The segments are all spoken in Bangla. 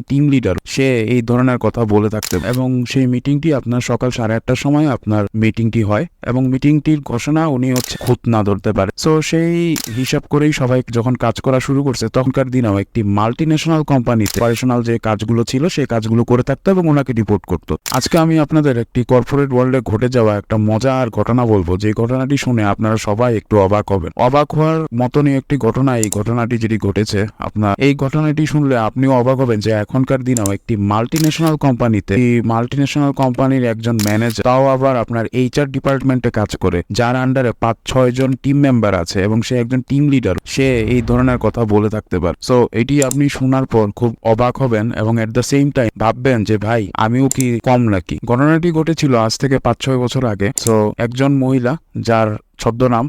টিম লিডার সে এই ধরনের কথা বলে থাকতে এবং সেই মিটিংটি আপনার সকাল 8:30টার সময় আপনার মিটিংটি হয় এবং মিটিংটির ঘোষণা উনি হচ্ছে খুঁত না ধরতে পারে। সো সেই হিসাব করেই সবাই যখন কাজ করা শুরু করছে তখনকার দিনেও একটি মাল্টি ন্যাশনাল কোম্পানিতে অপারেশনাল যে কাজগুলো ছিল সেই কাজগুলো করে থাকতো এবং ওনাকে রিপোর্ট করতো। আজকে আমি আপনাদের একটি কর্পোরেট ওয়ার্ল্ডে ঘটে যাওয়া একটা মজার ঘটনা বলবো, যে ঘটনাটি শুনে আপনারা সবাই একটু অবাক হবেন। অবাক হওয়ার মতনই একটি ঘটনা এই ঘটনাটি যেটি ঘটেছে। আপনার এই ঘটনাটি শুনলে আপনিও অবাক হবেন যে এখনকার দিনেও একটি মাল্টিন্যাশনাল কোম্পানিতে এই মাল্টিন্যাশনাল কোম্পানির একজন ম্যানেজার, তাও আবার আপনার এইচআর ডিপার্টমেন্টে কাজ করে, যার আন্ডারে 5-6 জন টিম মেম্বার আছে এবং সে একজন টিম লিডার, সে এই ধরনের কথা বলে থাকতে পারে। সো এটি আপনি শোনার পর খুব অবাক হবেন এবং এট দ্য সেম টাইম ভাববেন যে ভাই আমিও কি কম নাকি। ঘটনাটি ঘটেছিল আজ থেকে 5-6 বছর আগে। সো একজন মহিলা যার ছদ্মনাম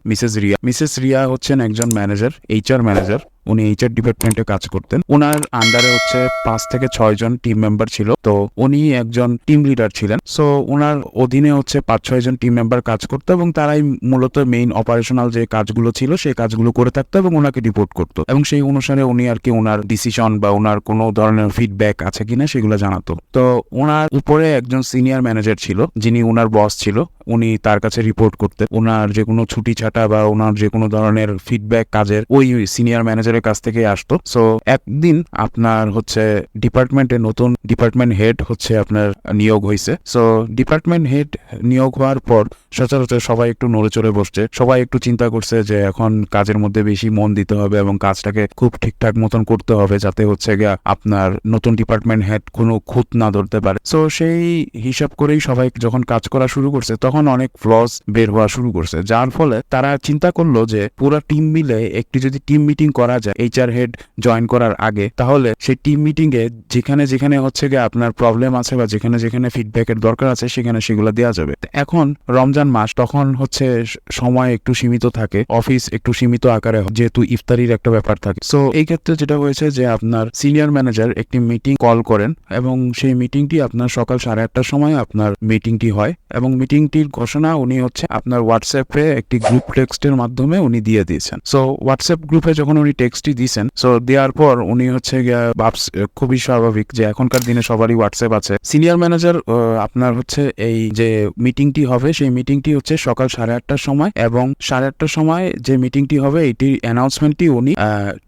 মিসেস রিয়া হচ্ছেন একজন ম্যানেজার, এইচআর ম্যানেজার। উনি এইচআর ডিপার্টমেন্টে কাজ করতেন। ওনার আন্ডারে হচ্ছে 5 থেকে 6 জন টিম মেম্বার ছিল। তো উনি একজন টিম লিডার ছিলেন। সো ওনার অধীনে হচ্ছে 5-6 জন টিম মেম্বার কাজ করতো এবং তারাই মূলত মেইন অপারেশনাল যে কাজগুলো ছিল সেই কাজগুলো করে থাকতো এবং ওনাকে রিপোর্ট করতো এবং সেই অনুসারে উনি আর কি ওনার ডিসিশন বা ওনার কোনো ধরনের ফিডব্যাক আছে কিনা সেগুলো জানাতো। তো ওনার উপরে একজন সিনিয়র ম্যানেজার ছিল যিনি ওনার বস ছিল। উনি তার কাছে রিপোর্ট করতেন। ওনার যে কোনো ছুটি ছাটা বা ওনার যে কোনো ধরনের ফিডব্যাক কাজের ওই সিনিয়র ম্যানেজারের কাছ থেকে আসতো। সো একদিন আপনার হচ্ছে ডিপার্টমেন্টে নতুন ডিপার্টমেন্ট হেড হচ্ছে আপনার নিয়োগ হয়েছে। সো ডিপার্টমেন্ট হেড নিয়োগ হওয়ার পর সচরাচর সবাই একটু নড়ে চড়ে বসছে। সবাই একটু চিন্তা করছে যে এখন কাজের মধ্যে বেশি মন দিতে হবে এবং কাজটাকে খুব ঠিকঠাক মতন করতে হবে যাতে হচ্ছে গিয়ে আপনার নতুন ডিপার্টমেন্ট হেড কোনো খুঁত না ধরতে পারে। সো সেই হিসাব করেই সবাই যখন কাজ করা শুরু করছে তখন অনেক ফ্লস বের হওয়া শুরু করছে, যার ফলে তারা চিন্তা করলো যে পুরো টিম মিলে একটি যদি টিম মিটিং করা যায় এইচআর হেড জয়েন করার আগে, তাহলে সেই টিম মিটিং এ যেখানে যেখানে হচ্ছে গিয়ে আপনার প্রবলেম আছে বা যেখানে যেখানে ফিডব্যাকের দরকার আছে সেখানে সেগুলো দেওয়া যাবে। এখন রমজান মাস, তখন হচ্ছে সময় একটু সীমিত থাকে, অফিস একটু সীমিত আকারে যেহেতু ইফতারির একটা ব্যাপার থাকে। সো এই ক্ষেত্রে যেটা হয়েছে যে আপনার সিনিয়র ম্যানেজার একটি মিটিং কল করেন এবং সেই মিটিংটি আপনার সকাল 8:30টার সময় আপনার মিটিংটি হয় এবং মিটিংটির ঘোষণা উনি হচ্ছে আপনার হোয়াটসঅ্যাপে একটি গ্রুপ টেক্সটের মাধ্যমে উনি দিয়ে দিয়েছেন। সো হোয়াটসঅ্যাপ গ্রুপে যখন উনি টেক্সটটি দিয়েছেন, সো দেওয়ার পর উনি হচ্ছে খুবই স্বাভাবিক যে এখনকার দিনে সবারই হোয়াটসঅ্যাপ আছে। সিনিয়র ম্যানেজার আপনার হচ্ছে এই যে মিটিংটি হবে সেই মিটিংটি হচ্ছে সকাল 8:30টার সময় এবং 8:30টার সময় যে মিটিংটি হবে এটির অ্যানাউন্সমেন্টটি উনি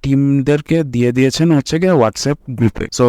টিমদেরকে দিয়ে দিয়েছেন হচ্ছে গিয়ে হোয়াটসঅ্যাপ গ্রুপে। সো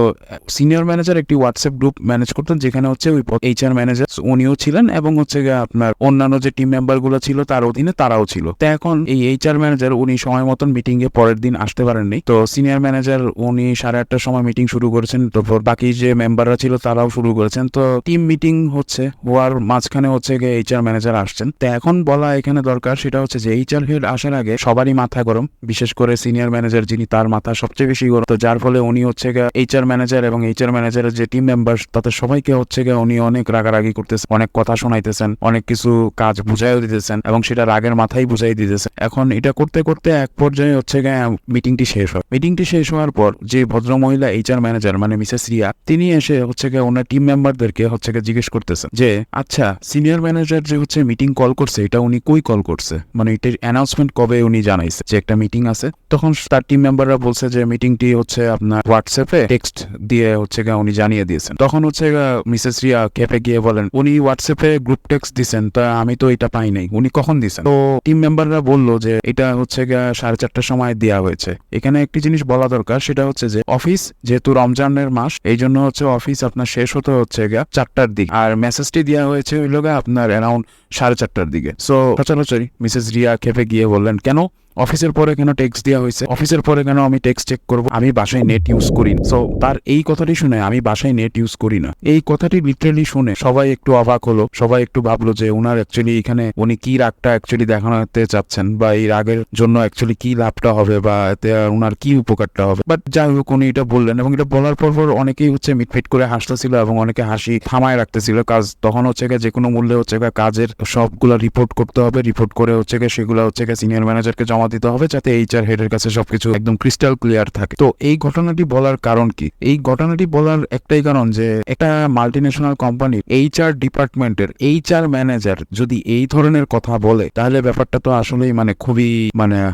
সিনিয়র ম্যানেজার একটি হোয়াটসঅ্যাপ গ্রুপ ম্যানেজ করতেন যেখানে হচ্ছে ওই এইচআর ম্যানেজার উনিও ছিলেন এবং হচ্ছে গিয়ে আপনার অন্যান্য যে টিম মেম্বার গুলো ছিল তার অধীনে তারাও ছিল। তো এখন এই এইচআর ম্যানেজার উনি সময় মতন মিটিং এ পরের দিন আসতে পারেননি। তো সিনিয়র ম্যানেজার উনি 8:30টার সময় মিটিং শুরু করেছেন, তারপর বাকি যে মেম্বাররা ছিল তারাও শুরু করেছেন। তো টিম মিটিং হচ্ছে হওয়ার মাঝখানে হচ্ছে গিয়ে এইচআর ম্যানেজার আসছেন। তো এখন বলা এখানে দরকার সেটা হচ্ছে যে এইচআর হেড আসার আগে সবারই মাথা গরম, বিশেষ করে সিনিয়র ম্যানেজার যিনি, তার মাথা সবচেয়ে বেশি গরম। তো যার ফলে উনি হচ্ছে গিয়ে এইচআর ম্যানেজার এবং এইচআর ম্যানেজারের যে টিম মেম্বার তাদের সবাইকে হচ্ছে গিয়ে উনি অনেক রাগারাগি করতেছেন, অনেক কথা শোনাইতেছেন, অনেক কিছু কাজ বুঝাইও দিতেছেন এবং সেটা রাগের মাথায় বুঝাই দিতেছেন। এখন এটা করতে করতে এক পর্যায়ে হচ্ছে গিয়ে মিটিংটি শেষ হয়। মিটিংটি শেষ হওয়ার পর যে ভদ্র মহিলা এইচআর ম্যানেজার মানে মিসেস রিয়া, তিনি এসে হচ্ছে গিয়ে ওনার টিম মেম্বারদেরকে হচ্ছে গিয়ে জিজ্ঞেস করতেছেন যে আচ্ছা সিনিয়র ম্যানেজার যে হচ্ছে মিটিং কল করছে এটা উনি কই কল করছে, মানে এটার অ্যানাউন্সমেন্ট কবে উনি জানাইছে যে একটা মিটিং আছে। তখন তার টিম মেম্বাররা বলছে যে মিটিংটি হচ্ছে আপনার হোয়াটসঅ্যাপে টেক্সট দিয়ে হচ্ছে গিয়ে উনি জানিয়ে দিয়েছেন। তখন হচ্ছে মিসেস রিয়া খেপে গিয়ে বলেন উনি হোয়াটসঅ্যাপে গ্রুপ টেক্সট দিছেন, তা আমি তো এটা পাই নাই, উনি কখন দিছেন? তো টিম মেম্বাররা বললো যে এটা হচ্ছে গিয়ে 4:30টার সময় দেওয়া হয়েছে। এখানে একটি জিনিস বলা দরকার সেটা হচ্ছে যে অফিস যেহেতু রমজানের মাস এই জন্য হচ্ছে অফিস আপনার শেষ হতে হচ্ছে গিয়ে 4টার দিকে, আর মেসেজটি দেওয়া হয়েছে হইল গিয়ে আপনার অ্যারাউন্ড 4:30টার দিকে। সো সচরাচরই মিসেস রিয়া খেপে গিয়ে বললেন কেন অফিসের পরে কেন টেক্সট দেওয়া হয়েছে, অফিসের পরে কেন আমি টেক্সট চেক করবো, আমি বাসায় নেট ইউজ করি না। সো তার এই কথাটি শুনে আমি বাসায় নেট ইউজ করি না, এই কথাটি লিটারালি শুনে সবাই একটু অবাক হলো। সবাই একটু ভাবলো যে ওনার অ্যাকচুয়ালি এখানে উনি কি রাগটা অ্যাকচুয়ালি দেখানোতে চাচ্ছেন বা এই রাগের জন্য অ্যাকচুয়ালি কি লাভটা হবে বা এতে ওনার কি উপকারটা হবে। বাট যাই হোক উনি এটা বললেন এবং এটা বলার পর অনেকেই হচ্ছে মিটফিট করে হাসতেছিল এবং অনেকে হাসি থামায় রাখতেছিল। কাজ তখন হচ্ছে যে কোনো মূল্যে হচ্ছে কাজের সবগুলা রিপোর্ট করতে হবে, রিপোর্ট করে হচ্ছে সেগুলো হচ্ছে সিনিয়র ম্যানেজারকে জমা জমা দিতে হবে, যাতে এইচআর হেডের কাছে সবকিছু একদম ক্রিস্টাল ক্লিয়ার থাকে। তো এই ঘটনাটি বলার কারণ কি? এই ঘটনাটি বলার একটাই কারণ যে একটা মাল্টিন্যাশনাল কোম্পানি এইচআর ডিপার্টমেন্টের এইচআর ম্যানেজার যদি এই ধরনের কথা বলে, তাহলে ব্যাপারটা তো আসলেই খুবই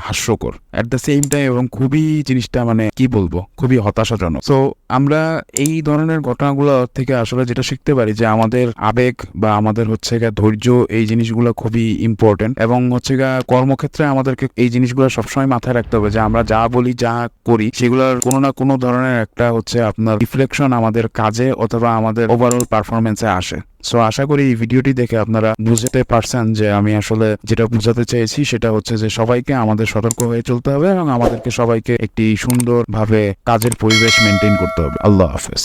হাস্যকর এট দ্য সেম টাইম, এবং খুবই জিনিসটা কি বলবো, খুবই হতাশাজনক। সো আমরা এই ধরনের ঘটনাগুলো থেকে আসলে যেটা শিখতে পারি যে আমাদের আবেগ বা আমাদের ধৈর্য, এই জিনিসগুলো খুবই ইম্পর্টেন্ট, এবং কর্মক্ষেত্রে আমাদেরকে এই জিনিসগুলো সবসময় মাথায় রাখতে হবে যে আমরা যা বলি যা করি সেগুলোর কোনো না কোনো ধরনের একটা আপনার রিফ্লেকশন আমাদের কাজে অথবা আমাদের ওভারঅল পারফরমেন্সে আসে। সো আশা করি এই ভিডিওটি দেখে আপনারা বুঝতে পারছেন যে আমি আসলে যেটা বোঝাতে চেয়েছি সেটা যে সবাইকে আমাদের সতর্ক হয়ে চলতে হবে এবং আমাদেরকে সবাইকে একটি সুন্দরভাবে কাজের পরিবেশ মেনটেন করতে হবে। আল্লাহ হাফেজ।